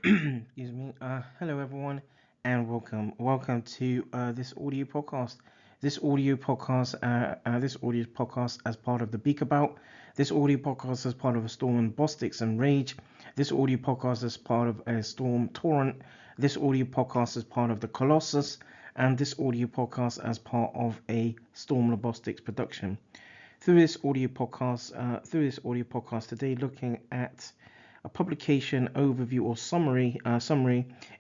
Excuse me. Hello everyone, and welcome to this audio podcast. This audio podcast as part of the Beaker Bout. This audio podcast as part of a Storm Bostix and Rage. This audio podcast as part of a Ztorn. This audio podcast as part of the Colossus, and this audio podcast as part of a ZtormLabostix production. Through this audio podcast today, looking at a publication overview or summary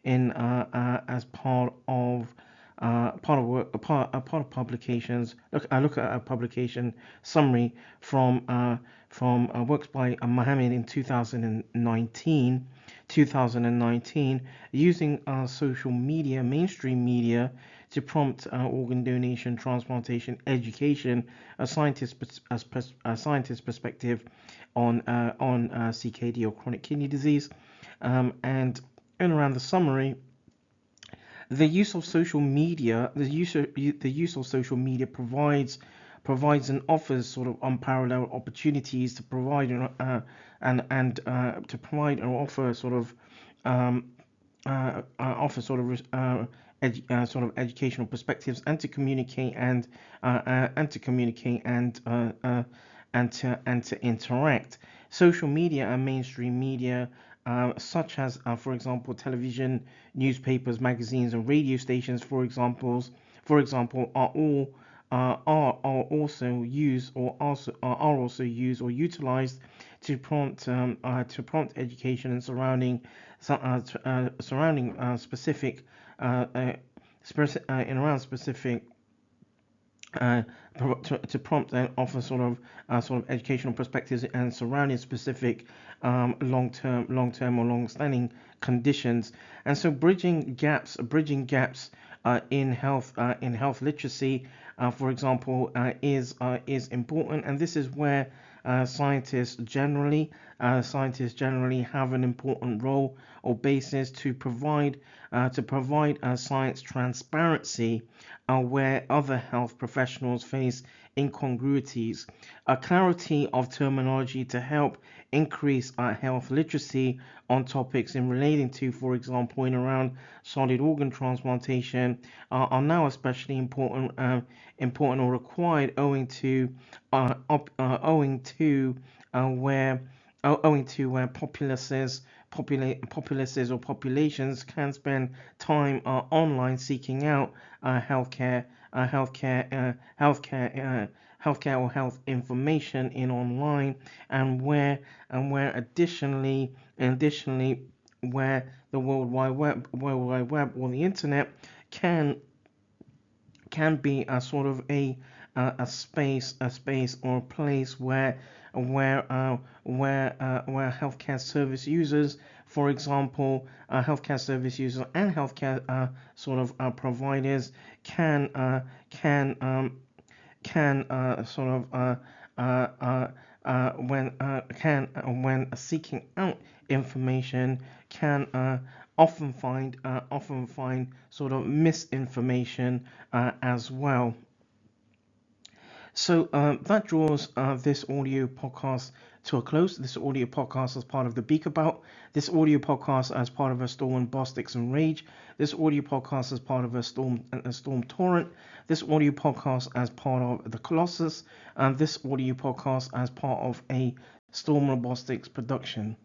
in as part of publications. I look at a publication summary from works by Mohammed in 2019, using social media, mainstream media, to prompt organ donation, transplantation, education, a scientist perspective on CKD or chronic kidney disease, and around the summary, the use of social media provides and offers sort of unparalleled opportunities to provide and offer sort of educational perspectives, and to communicate and to interact. Social media and mainstream media, such as, for example, television, newspapers, magazines, and radio stations, for example, are also used or utilized to prompt education and specific in around specific to prompt and offer sort of educational perspectives and surrounding specific long-term or long-standing conditions. And so bridging gaps in health literacy, for example, is important, and this is where scientists generally have an important role or basis to provide science transparency, where other health professionals face incongruities, a clarity of terminology to help increase health literacy on topics in relating to, for example, in around solid organ transplantation, are now especially important or required, owing to where populations can spend time online seeking out healthcare or health information in online, and where additionally where the World Wide Web or the internet can be a sort of a space or a place where healthcare service users, for example, healthcare service users and healthcare providers can when seeking out information, can often find sort of misinformation as well. So that draws this audio podcast to a close. This audio podcast as part of the Beaker Bout. This audio podcast as part of a Storm Bostix and Rage. This audio podcast as part of a Storm Torrent. This audio podcast as part of the Colossus. And this audio podcast as part of a ZtormLabostix production.